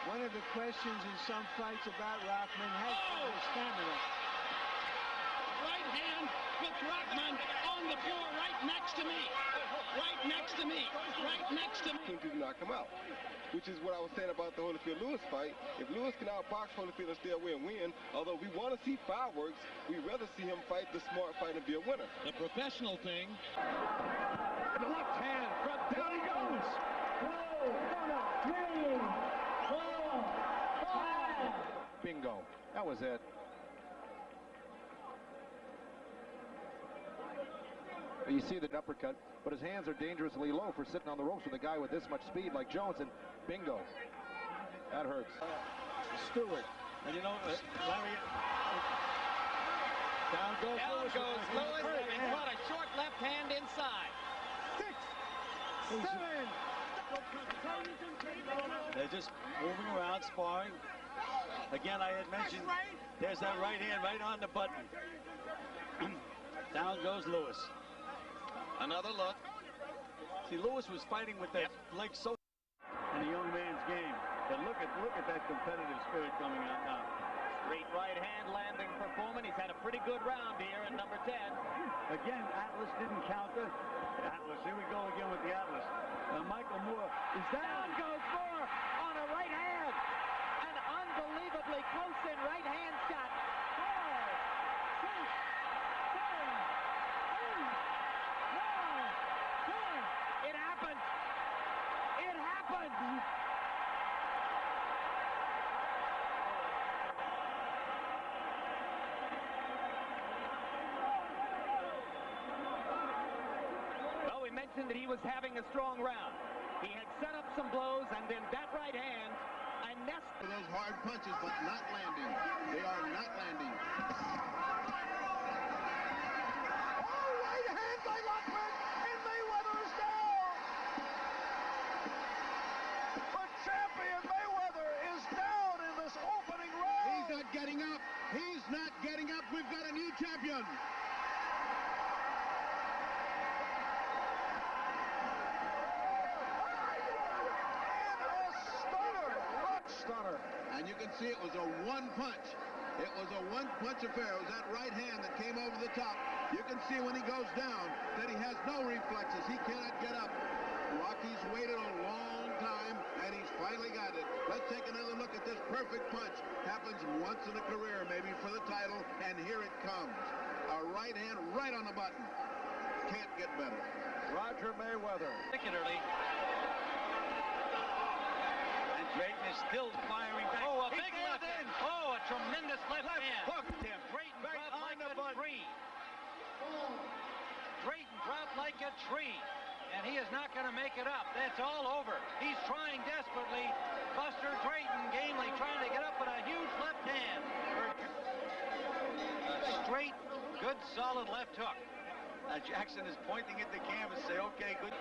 One of the questions in some fights about Rockman has been his stamina. Right hand with Rockman on the floor right next to me. Right next to me. Right next to me. To knock him out, which is what I was saying about the Holyfield-Lewis fight. If Lewis can outbox Holyfield and stay away and win, although we want to see fireworks, we'd rather see him fight the smart fight and be a winner. The professional thing. The left hand, front, down he goes. 2, 3, 4, 5. Bingo. That was it. You see the uppercut, but his hands are dangerously low for sitting on the ropes with a guy with this much speed like Jones, and bingo. That hurts. Stewart. And you know, Larry, down goes Lewis. And caught a short left hand inside. 6, 7. They're just moving around, sparring. Again, I had mentioned, there's that right hand right on the button. Down goes Lewis. Another look. See, Lewis was fighting with that leg so in the young man's game. But look at that competitive spirit coming out now. Straight right hand landing for Foreman. He's had a pretty good round here in number 10. Again, Atlas didn't counter. Atlas, here we go again with the Atlas. Michael Moore is down. Goes Moore on a right hand. An unbelievably close in right hand shot. 4, 6, 7, 8, 9, 10. It happened. It happened. Well, we mentioned that he was having a strong round. He had set up some blows, and then that right hand, a nest. Those hard punches, but not landing. They are not landing. Oh, right hand by Rockman, and Mayweather is down. The champion Mayweather is down in this opening round. He's not getting up. He's not getting up. We've got a new champion. Stunner. And you can see it was a one punch. It was a one-punch affair. It was that right hand that came over the top. You can see when he goes down that he has no reflexes. He cannot get up. Rocky's waited a long time, and he's finally got it. Let's take another look at this perfect punch. Happens once in a career, maybe for the title, and here it comes. A right hand right on the button. Can't get better. Roger Mayweather. Particularly. Drayton is still firing back. Oh, a big left hand. Oh, a tremendous left hand. Hooked him. Drayton Right dropped on like the a button. tree. Drayton dropped like a tree. And he is not going to make it up. That's all over. He's trying desperately. Buster Drayton gamely trying to get up with a huge left hand. A straight, good, solid left hook. Jackson is pointing at the canvas, say, okay, good.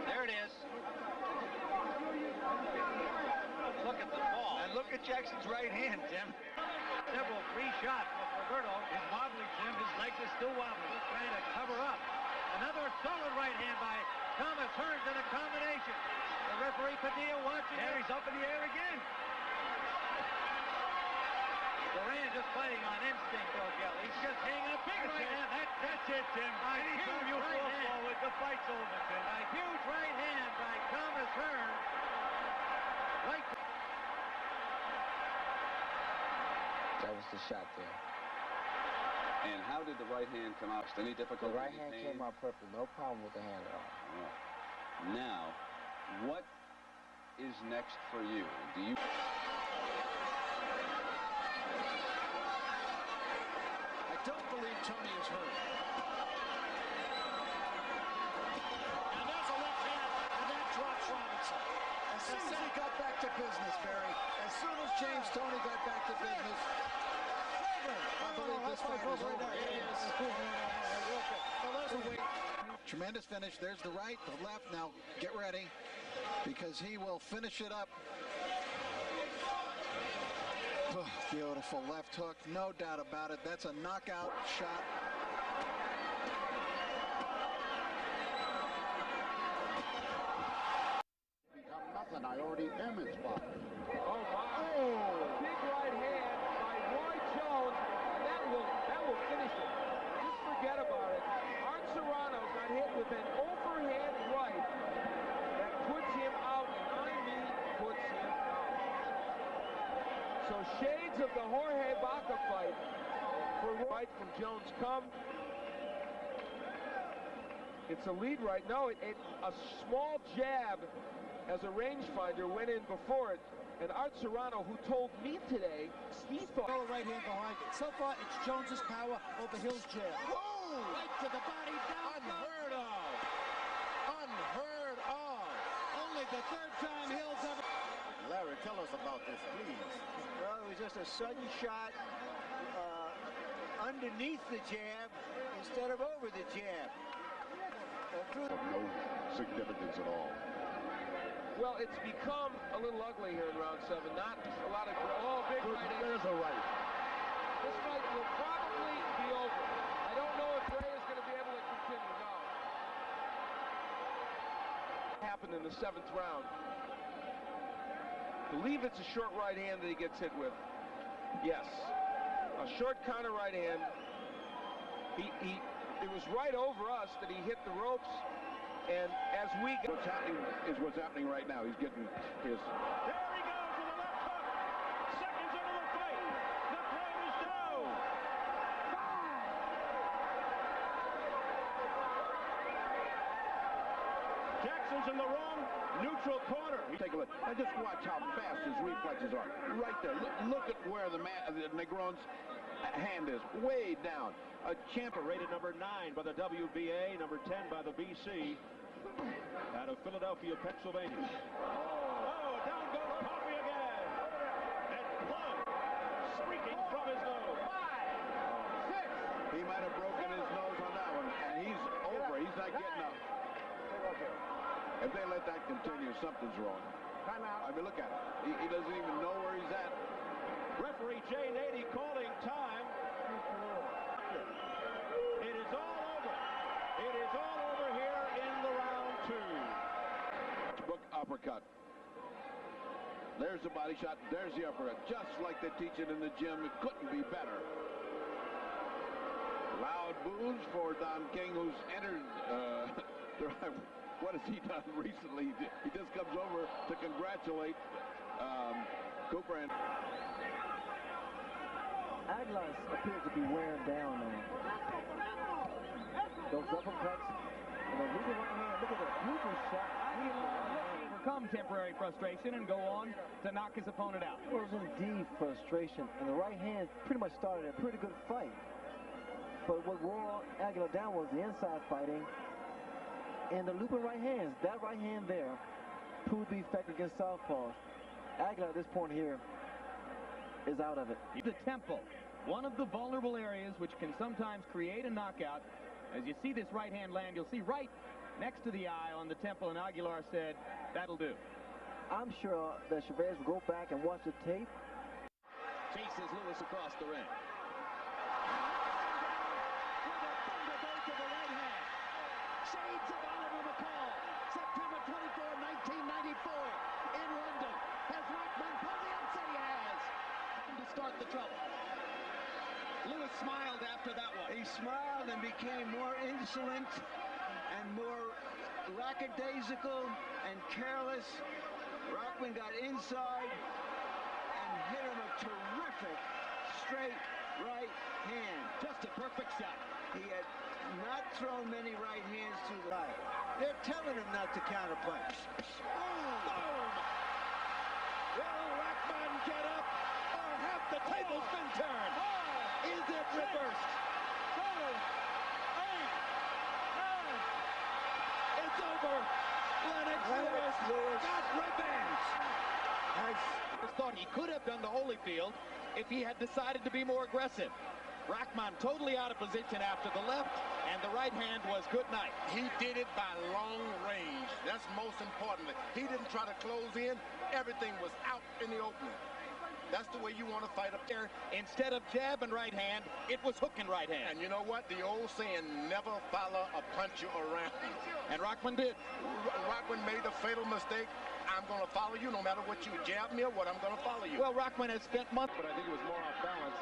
There it is. Look at the ball. And look at Jackson's right hand, Tim. Several free shots with Roberto. He's wobbling, Tim. His legs are still wobbling. Just trying to cover up. Another solid right hand by Thomas Hearns in a combination. The referee Padilla watching. There, he's up in the air again. Duran just fighting on instinct, though, Gil. He's just hanging up. Big right hand. That's it, Tim. Anytime you fall forward, the fight's over, Tim. A huge right hand by Thomas Hearns. Right. That was the shot there. And how did the right hand come out? Any difficulty? The right hand came out perfect. No problem with the hand at all. Right. Now, what is next for you? Do you... I don't believe Tony is hurt. And there's a left hand, and that drops Robinson. As soon as he got back to business, Barry, as soon as James Toney got back to business, I believe this fight is over. It is. Tremendous finish. There's the right, the left. Now get ready, because he will finish it up. Oh, beautiful left hook, no doubt about it. That's a knockout shot. and I already am inspired. Oh, my. Oh. Big right hand by Roy Jones. That will finish it. Just forget about it. Art Serrano got hit with an overhand right that puts him out, and I mean puts him out. So shades of the Jorge Baca fight for right from Jones come. It's a lead right now. A small jab as a rangefinder went in before it. And Art Serrano, who told me today, he thought... Right hand behind it. So far, it's Jones's power over Hill's jab. Whoa! Right to the body, down. Unheard of. Unheard of. Only the third time Hill's ever... Larry, tell us about this, please. Well, it was just a sudden shot underneath the jab instead of over the jab. Of no significance at all. Well, it's become a little ugly here in round 7. Not a lot of... Oh, big right hand. There's a right. This fight will probably be over. I don't know if Ray is going to be able to continue. No. Happened in the 7th round. I believe it's a short right hand that he gets hit with. Yes. A short counter right hand. It was right over us that he hit the ropes. And as we get... What's happening is what's happening right now. He's getting his... There he goes with a left hook. Seconds into the fight. The crowd is down. 5. Jackson's in the wrong neutral corner. Take a look. And just watch how fast his reflexes are. Right there. Look at where the Negron's hand is. Way down. A champion rated number 9 by the WBA, number 10 by the BC, out of Philadelphia, Pennsylvania. Oh, down goes Poppy again. And blood streaking from his nose. 5, 6. He might have broken his nose on that one, and he's over. He's not getting up. If they let that continue, something's wrong. I mean, look at it. He doesn't even know where he's at. Referee Jay Nady calling time. It is all over. It is all over here in the round 2. Book uppercut. There's the body shot. There's the uppercut. Just like they teach it in the gym. It couldn't be better. Loud boos for Don King, who's entered. What has he done recently? He just comes over to congratulate Cooper and... Aguilar appears to be wearing down now. Those uppercuts and the legal right hand. Look at that beautiful shot. Overcome temporary frustration and go on to knock his opponent out. It was indeed frustration, and the right hand pretty much started a pretty good fight. But what wore Aguilar down was the inside fighting and the looping right hands. That right hand there proved to be effective against southpaws. Aguilar at this point here is out of it. The temple, one of the vulnerable areas which can sometimes create a knockout. As you see this right hand land, you'll see right next to the eye on the temple, and Aguilar said, that'll do. I'm sure that Chavez will go back and watch the tape. Chases Lewis across the ring. Shades of Oliver McCall. September 24, 1994 in London. Has Rockman pulled the upset? He has. To start the trouble. Lewis smiled after that one. He smiled and became more insolent and more lackadaisical and careless. Rockman got inside and hit him a terrific straight right hand. Just a perfect shot. He had not thrown many right hands through the eye. They're telling him not to counterpunch. Boom! Will Rockman get up, or have the tables been turned? Is it reversed? 7, 8, 9. It's over. Lennox Lewis got revenge. I thought he could have done the Holyfield if he had decided to be more aggressive. Rockman totally out of position after the left, and the right hand was good night. He did it by long range. That's most importantly. He didn't try to close in. Everything was out in the opening. That's the way you want to fight up there. Instead of jab and right hand, it was hook and right hand. And you know what? The old saying, never follow a puncher around. And Rockman did. Rockman made a fatal mistake. I'm going to follow you no matter what you jab me or what. I'm going to follow you. Well, Rockman has spent months. But I think it was more off balance.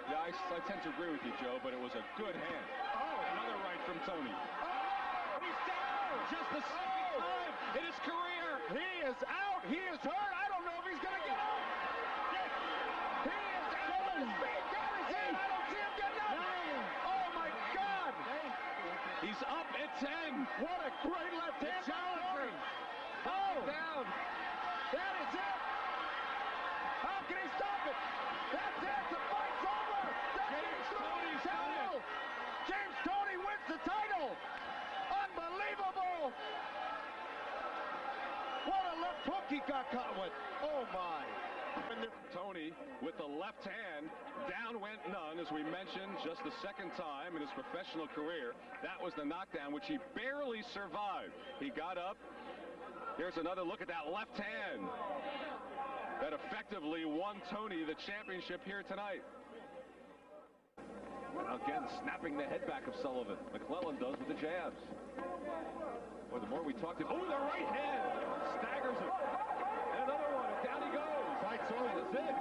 Yeah, I tend to agree with you, Joe, but it was a good hand. Oh, another right from Tony. Oh, he's down. Just the second time in his career. He is out. He is hurt. I don't know if he's going to get up. He is out. His feet down his head. I don't see him getting up. Oh, my God. He's up at 10. What a great left hand. Challenger. Oh, down. That is it. How can he stop it? That's it. The fight's over. James Tony's title. James Tony wins the title. Unbelievable. What a left hook he got caught with. Oh, my. Tony with the left hand. Down went none, as we mentioned, just the second time in his professional career. That was the knockdown, which he barely survived. He got up. Here's another look at that left hand that effectively won Tony the championship here tonight. Again, snapping the head back of Sullivan. McClellan does with the jabs. Boy, the more we talk to him, oh, the right hand staggers him. And another one, and down he goes. Fight's over. That's it.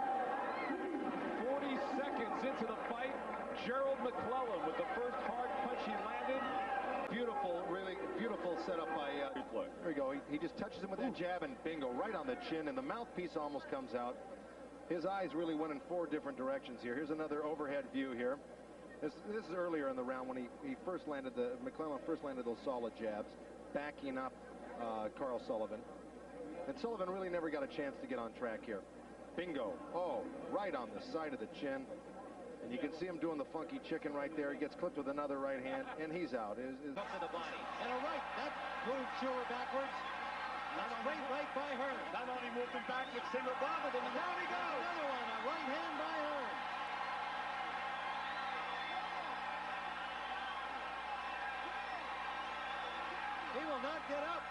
40 seconds into the fight, Gerald McClellan with the first hard punch he landed. Beautiful, really beautiful setup by there we go. He just touches him with that jab and bingo, right on the chin, and the mouthpiece almost comes out. His eyes really went in 4 different directions here. Here's another overhead view here. This is earlier in the round when he first landed McClellan first landed those solid jabs, backing up Carl Sullivan. And Sullivan really never got a chance to get on track here. Bingo. Oh, right on the side of the chin. And you can see him doing the funky chicken right there. He gets clipped with another right hand, and he's out. Up to the body. And a right. That moved Schumer backwards. That's straight right by Hearn. Not only moved him backwards, single bombed him, and down he goes. Another one. A right hand by Hearn. He will not get up.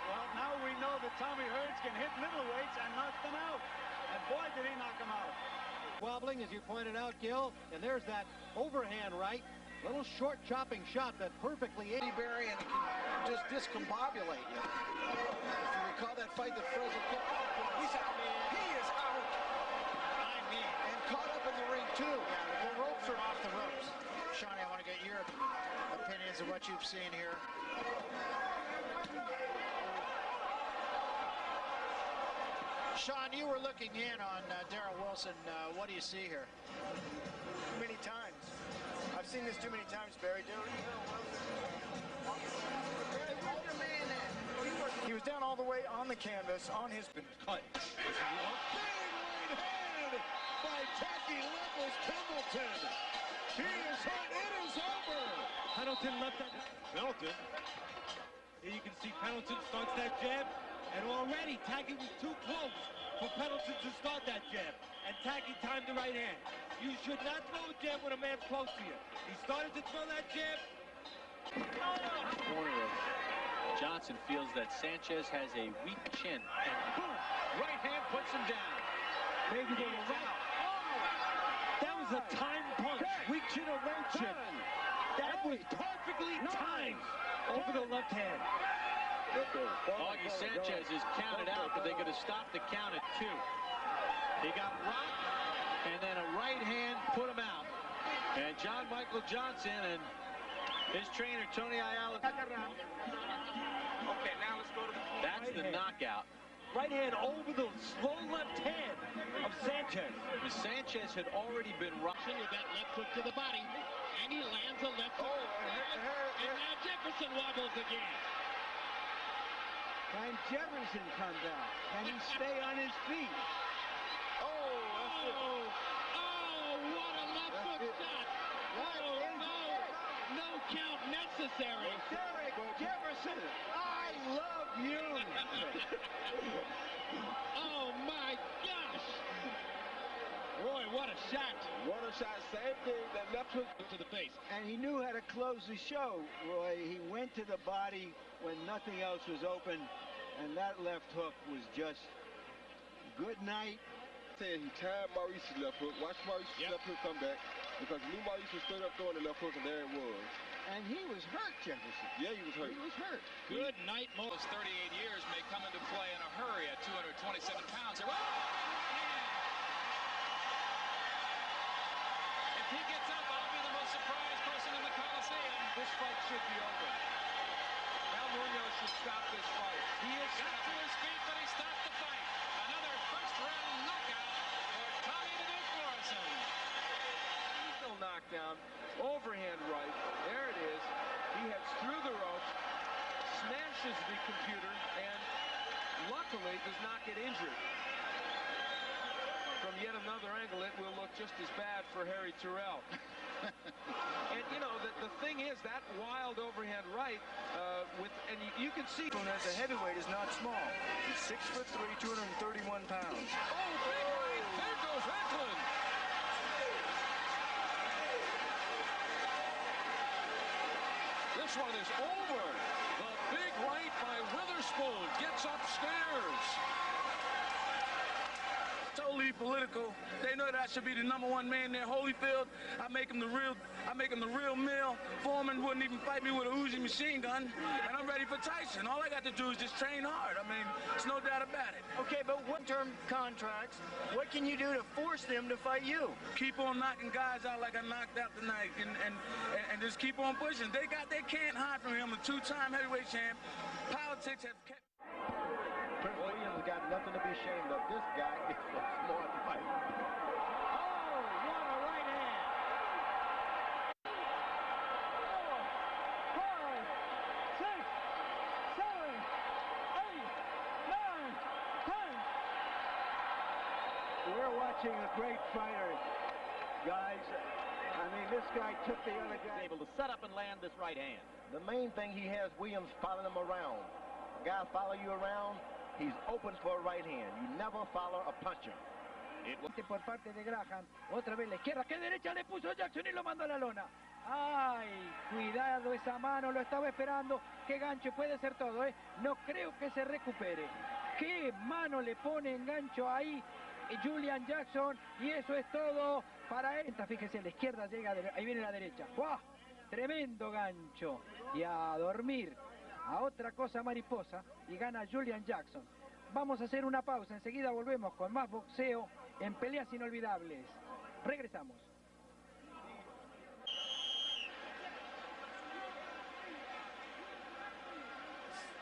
Well, now we know that Tommy Hearns can hit middleweights and knock them out. And boy, did he knock them out. Wobbling, as you pointed out, Gil, and there's that overhand right. Little short chopping shot that perfectly Berry, and it can just discombobulate you. If you recall that fight that Frozen killed, he's out. He is out. I mean, and caught up in the ring too. Yeah, the ropes are off the ropes. Shawnee, I want to get your opinions of what you've seen here. Sean, you were looking in on Darrell Wilson. What do you see here? Too many times. I've seen this too many times, Barry. He was down all the way on the canvas, on his cut. A big right hand by Tacky Levis Pendleton. He is hurt. It is over. Pendleton left that. Pendleton. Here you can see Pendleton starts that jab. And already, Tacky was too close for Pendleton to start that jab. And Tacky timed the right hand. You should not throw a jab when a man's close to you. He started to throw that jab. Corner of Johnson feels that Sanchez has a weak chin. And boom! Right hand puts him down. Maybe they were out. That was a timed punch. Weak chin or no chin. That was perfectly timed over the left hand. Augie Sanchez is counted out, but they could have stopped the count at 2. He got rocked, and then a right hand put him out. And John Michael Johnson and his trainer, Tony Ayala. Okay, now let's go to the That's the knockout. Right hand over the slow left hand of Sanchez. Sanchez had already been rocked. With that left hook to the body, and he lands a left hook. And now Jefferson wobbles again. Can Jefferson come down? Can he stay on his feet? Oh, what a left hook shot. No count necessary. Derek Jefferson, I love you. Oh, my gosh. Roy, what a shot. What a shot. Same thing. That left hook to the face. And he knew how to close the show, Roy. He went to the body when nothing else was open, and that left hook was just good night. Saying he timed Maurice's left hook. Watch Maurice's left hook come back, because he knew Maurice was straight up throwing the left hook, and there it was. And he was hurt, Jefferson. Yeah, he was hurt. He was hurt. Good night. Most 38 years may come into play in a hurry at 227 pounds. If he gets up, I'll be the most surprised person in the Coliseum. This fight should be over. Al Munoz should stop this fight. He got to his feet, but he stopped the fight. Another first-round knockout for Tommy the Duke Morrison. Still knockdown. Overhand right. There it is. He heads through the ropes, smashes the computer, and luckily does not get injured. From yet another angle, it will look just as bad for Harry Terrell. And, you know, the thing is, that wild overhand right, and you can see... As a heavyweight is not small. He's 6'3", 231 pounds. Oh, big right. There goes Eklund. This one is over. The big right by Witherspoon gets upstairs. Totally political. They know that I should be the #1 man there. Holyfield, I make him the real meal. Foreman wouldn't even fight me with a Uzi machine gun, and I'm ready for Tyson. All I got to do is just train hard. I mean, there's no doubt about it. Okay, but one-term contracts, what can you do to force them to fight you? Keep on knocking guys out like I knocked out tonight, and just keep on pushing. They can't hide from me. I'm a 2-time heavyweight champ. Politics have kept. Prince Williams got nothing to be ashamed of. This guy is a smart fighter. Oh, what a right hand. 4, 5, 6, 7, 8, 9, 10. We're watching a great fighter, guys. I mean, this guy took the other guy. Able to set up and land this right hand. The main thing he has Williams following him around. A guy follow you around, he's open for a right hand. You never follow a puncher. Por parte de Graham, otra vez la izquierda, que derecha le puso Jackson y lo mandó a la lona. Ay, cuidado esa mano, lo estaba esperando. Qué gancho, puede ser todo, ¿eh? No creo que se recupere. Qué mano le pone en gancho ahí Julian Jackson, y eso es todo para él. Fíjese, la izquierda llega, ahí viene la derecha. ¡Wow! Tremendo gancho. Y a dormir. A otra cosa mariposa, y gana Julian Jackson. Vamos a hacer una pausa, enseguida volvemos con más boxeo en Peleas Inolvidables. Regresamos.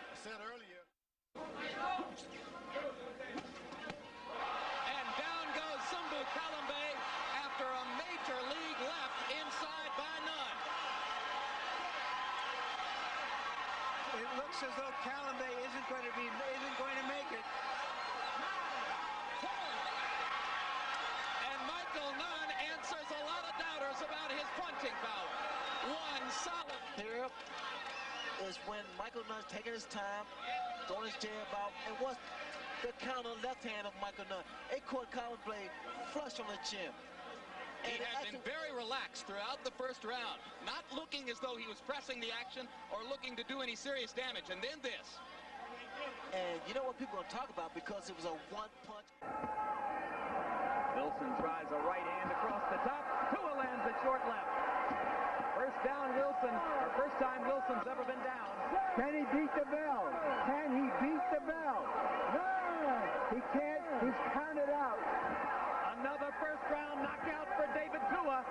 I said earlier. And down goes Sumbu Kalambe after a major league left inside by none. It looks as though Kalambe isn't going to make it. And Michael Nunn answers a lot of doubters about his punching power. One solid. Here is when Michael Nunn's taking his time, throwing his jab out, and what's the counter left hand of Michael Nunn? It caught Kalambe flush on the chin. He had been very relaxed throughout the first round, not looking as though he was pressing the action or looking to do any serious damage. And then this. And you know what people are going to talk about, because it was a one-punch. Wilson tries a right hand across the top. Tua lands a short left. First down, Wilson, or first time Wilson's ever been down. Can he beat the bell? Can he beat the bell? No, he can't. He's counted out. Another first-round knockout for David Tua.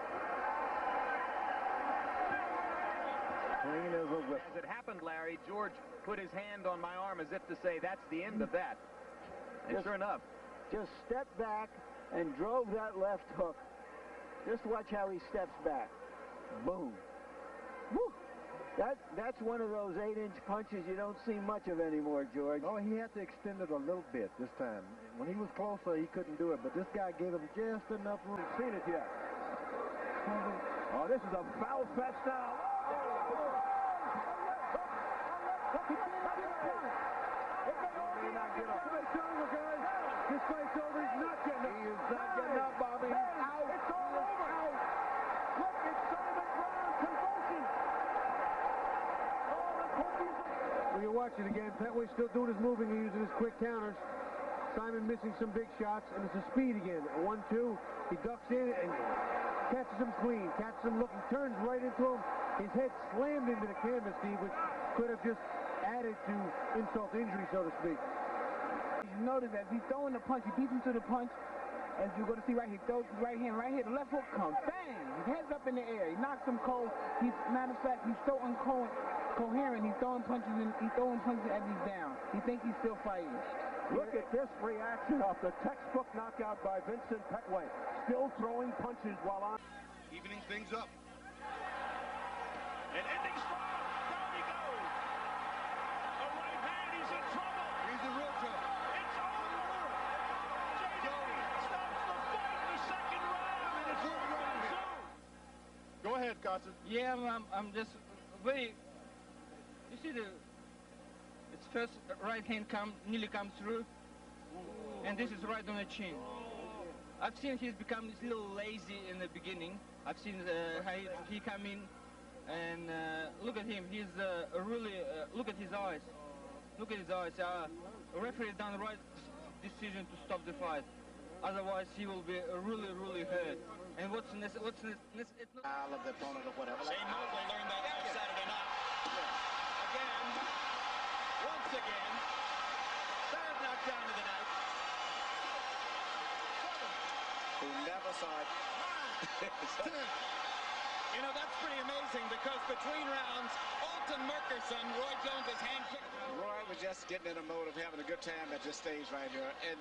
Clean as a whip. As it happened, Larry, George put his hand on my arm as if to say, that's the end of that. And sure enough. Just stepped back and drove that left hook. Just watch how he steps back. Boom. Woo. That's one of those 8-inch punches you don't see much of anymore, George. Oh, he had to extend it a little bit this time. When he was closer, he couldn't do it, but this guy gave him just enough room. Seen it yet? Oh, this is a foul fest now. This fight's over. He's not getting up. He is not getting up, Bobby. Out. It's all over. Out. Look, it's Sullivan Brown. Convulsion. When you watch it again, Petway's still doing his moving and using his quick counters. Simon missing some big shots, and it's a speed again. 1-2. He ducks in and catches him clean. Catches him looking, turns right into him. His head slammed into the canvas, Steve, which could have just added to insult to injury, so to speak. You notice that he's throwing the punch, he beats him to the punch. As you're going to see right here, he throws his right hand right here, the left hook comes, bang! His head's up in the air, he knocks him cold. Matter of fact, he's so incoherent, he's throwing punches as he's down. He thinks he's still fighting. Look at this reaction off the textbook knockout by Vincent Petway. Still throwing punches while on. Evening things up. And ending strong. Down he goes. A right hand. He's in trouble. He's in real trouble. It's over. JD stops the fight in the second round. And it's over soon. Go ahead, Carson. Yeah, I'm just very. You see its first right hand nearly comes through, and this is right on the chin. I've seen he's become a little lazy in the beginning. I've seen how he come in, and look at him. He's really look at his eyes. Look at his eyes. The referee done the right decision to stop the fight. Otherwise, he will be really hurt. And what's next? It's not. I love the opponent or whatever. Shane Mosley learned that last Saturday night. Again, once again, third knockdown of the night. Who never saw it. You know, that's pretty amazing because between rounds, Alton Merkerson, Roy Jones' handpicked. Roy was just getting in a mode of having a good time at this stage right here. And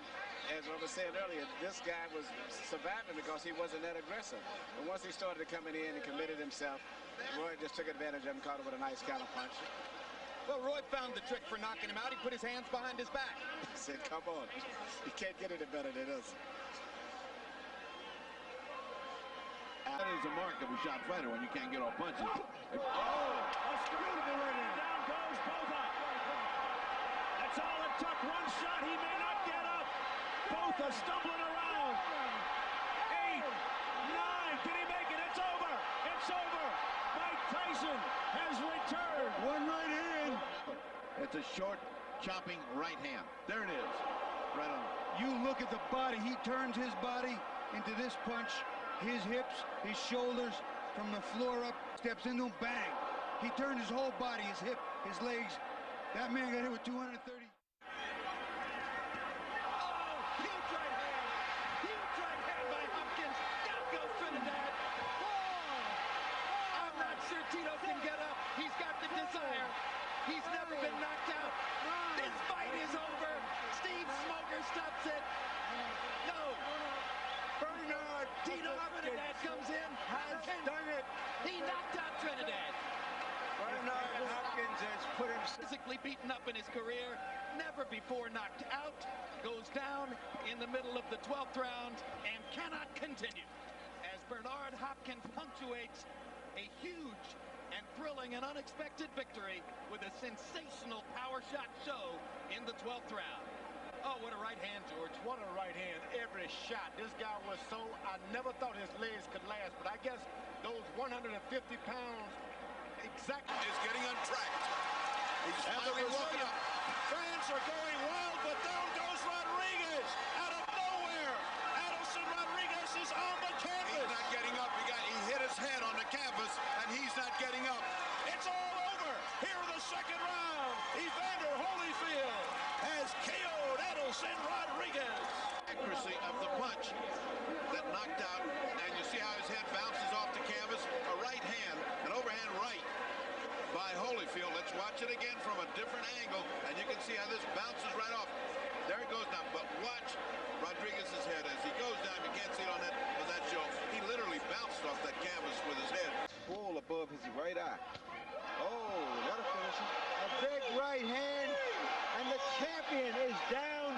as I was saying earlier, this guy was surviving because he wasn't that aggressive. But once he started coming in and committed himself, Roy just took advantage of him, caught him with a nice counter punch. Well, Roy found the trick for knocking him out. He put his hands behind his back. He said, come on. You can't get any better than this. That is a mark of a shot fighter when you can't get off punches. Oh, a beautiful right hand. Down goes Botha. That's all it took. One shot. He may not get up. Botha stumbling around. 8, 9. Did he make it? It's over. It's over. Mike Tyson has returned. One right hand. It's a short, chopping right hand. There it is. Right on. You look at the body. He turns his body into this punch. His hips, his shoulders, from the floor up, steps into him, bang. He turned his whole body, his hip, his legs. That man got hit with 230. Huge right hand. Huge right hand by Hopkins. Down goes Trinidad. I'm not sure Tito can get up. He's got the desire. He's never been knocked out. This fight is over. Steve Smoker stops it. No. Bernard Tito Trinidad comes in. has done it. He knocked out Trinidad. Bernard Hopkins has put him Physically beaten up in his career, never before knocked out, goes down in the middle of the 12th round and cannot continue. As Bernard Hopkins punctuates a huge and thrilling and unexpected victory with a sensational power shot show in the 12th round. Oh, what a right hand, George. What a right hand. Every shot. This guy was so, I never thought his legs could last, but I guess those 150 pounds exactly is getting untracked. He's finally woken up. Fans are going wild, but down goes Rodriguez out of nowhere. Adelson Rodriguez is on the canvas. He's not getting up. He hit his head on the canvas, and he's not getting up. It's all over. Here in the second round, Evander Holyfield has KO'd Adelson Rodriguez. Accuracy of the punch that knocked out, and you see how his head bounces off the canvas. A right hand, an overhand right by Holyfield. Let's watch it again from a different angle, and you can see how this bounces right off. There it goes now, but watch Rodriguez's head as he goes down. You can't see it on that show. He literally bounced off that canvas with his head. Full above his right eye. Oh, that'll finish him. a big right hand, and the champion is down.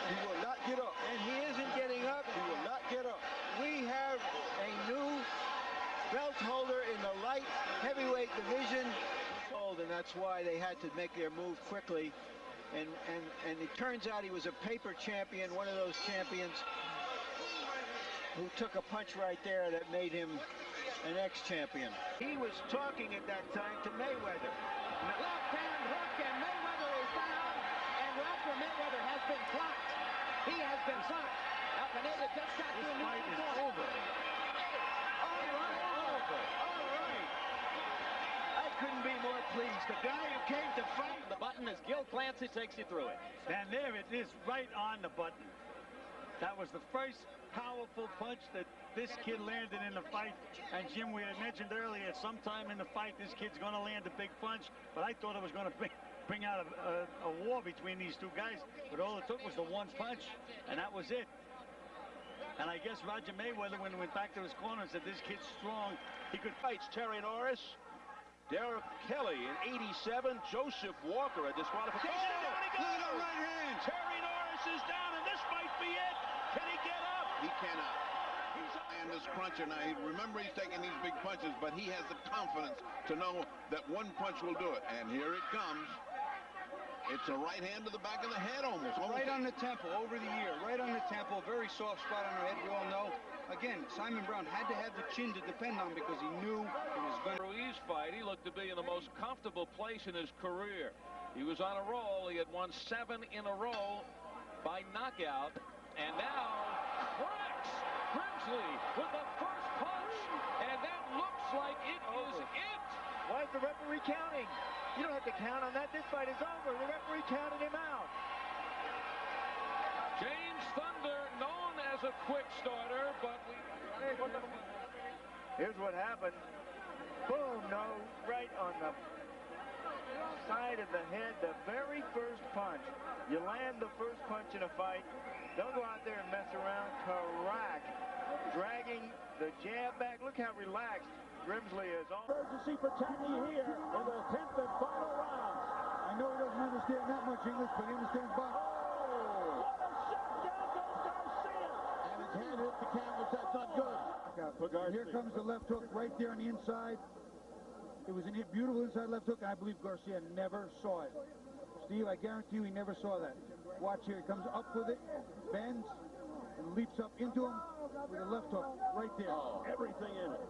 He will not get up. And he isn't getting up. He will not get up. We have a new belt holder in the light heavyweight division. And that's why they had to make their move quickly. And it turns out he was a paper champion, one of those champions who took a punch right there that made him an ex-champion. He was talking at that time to Mayweather. Left hand hook, and Mayweather is down, and Roger Mayweather has been clocked. He has been clocked. Now Pineda just got to a new point. Over. All right, over. He's the guy who came to fight. The button as Gil Clancy takes you through it. And there it is, right on the button. That was the first powerful punch that this kid landed in the fight. And Jim, we had mentioned earlier, sometime in the fight, this kid's going to land a big punch. But I thought it was going to bring out a war between these two guys. But all it took was the one punch, and that was it. And I guess Roger Mayweather, when he went back to his corner, said, this kid's strong. He could fight. Terry Norris, Derek Kelly in 87, Joseph Walker, a disqualification. Oh, down he goes! Look at the right hand! Terry Norris is down, and this might be it. Can he get up? He cannot. And this cruncher now, remember he's taking these big punches, but he has the confidence to know that one punch will do it. And here it comes. It's a right hand to the back of the head almost. Right on the temple, over the ear, right on the temple. Very soft spot on her head, we all know. Again, Simon Brown had to have the chin to depend on because he knew it was going to... Ruiz fight, he looked to be in the most comfortable place in his career. He was on a roll. He had won 7 in a row by knockout. And now, cracks Grimsley with the first punch. And that looks like it is it. Why is the referee counting? You don't have to count on that. This fight is over. The referee counted him out. James Thunder, known as a quick starter, but here's what happened. Boom, no, right on the side of the head, the very first punch. You land the first punch in a fight. Don't go out there and mess around. Crack. Dragging the jab back. Look how relaxed Grimsley is. Emergency for Tacky here in the 10th and final round. I know he doesn't understand that much English, but he understands boxing. And his hand hit the canvas. That's not good. Here comes the left hook right there on the inside. It was a beautiful inside left hook, and I believe Garcia never saw it. Steve, I guarantee you he never saw that. Watch here. He comes up with it, bends, and leaps up into him with a left hook right there. Oh, everything in it.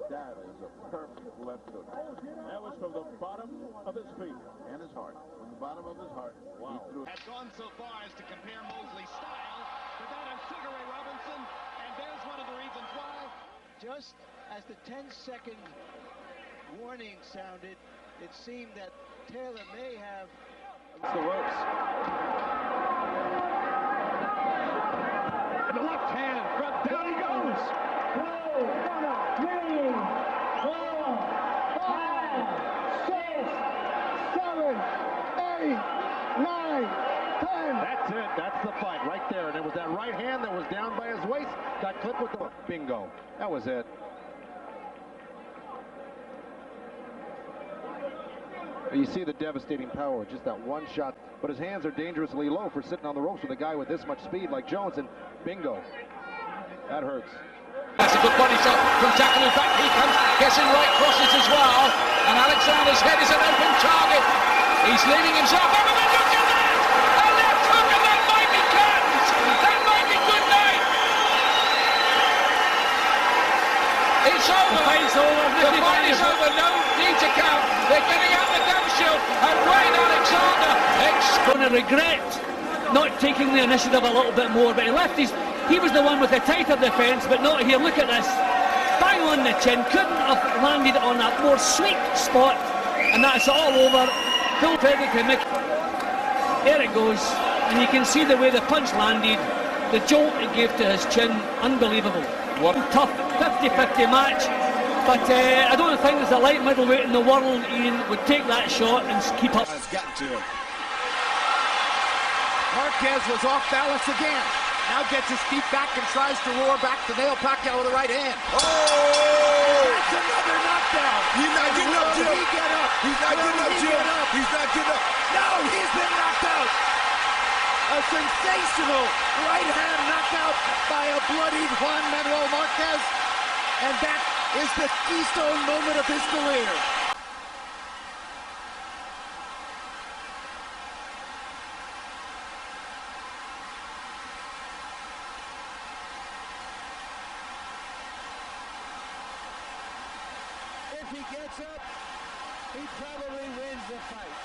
That is a perfect left hook. That was from the bottom of his feet and his heart. From the bottom of his heart. Wow. Has gone so far as to compare Mosley's style to that of Sugar Ray Robinson, and there's one of the reasons why. Just as the 10-second warning sounded, it seemed that Taylor may have... It's the ropes. And the left hand, down he goes. 2, 3, 4, 5, 6, 7, 8, 9, 10. That's it. That's the fight right there. And it was that right hand that was down by his waist. Got clipped with the bingo. That was it. You see the devastating power, just that one shot. But his hands are dangerously low for sitting on the ropes with a guy with this much speed like Jones, and bingo. That hurts. That's a good body shot from Tackle. Back he comes, gets in right crosses as well. And Alexander's head is an open target. He's leaving himself over the look at that! A left hook, and that might be curtains! That might be good night! It's over! The fight's over! The fight is over! No need to count! They're getting out the gum shield, and Wayne Alexander going to regret not taking the initiative a little bit more, but he was the one with the tighter defence, but not here. Look at this, bang on the chin, couldn't have landed on a more sweet spot, and that's all over. Full credit to Mick. There it goes, and you can see the way the punch landed, the jolt it gave to his chin, unbelievable. What a tough 50-50 match. But I don't think there's a light middleweight in the world Ian would take that shot and keep up. It's gotten to him. Marquez was off balance again. Now gets his feet back and tries to roar back to nail Pacquiao with the right hand. Oh! That's another knockdown. He's not getting up, Jim. He get up. He's not getting up, Jim. He's not getting up. No, he's been knocked out. A sensational right hand knockout by a bloodied Juan Manuel Marquez. And that is the keystone moment of his career. If he gets up, he probably wins the fight.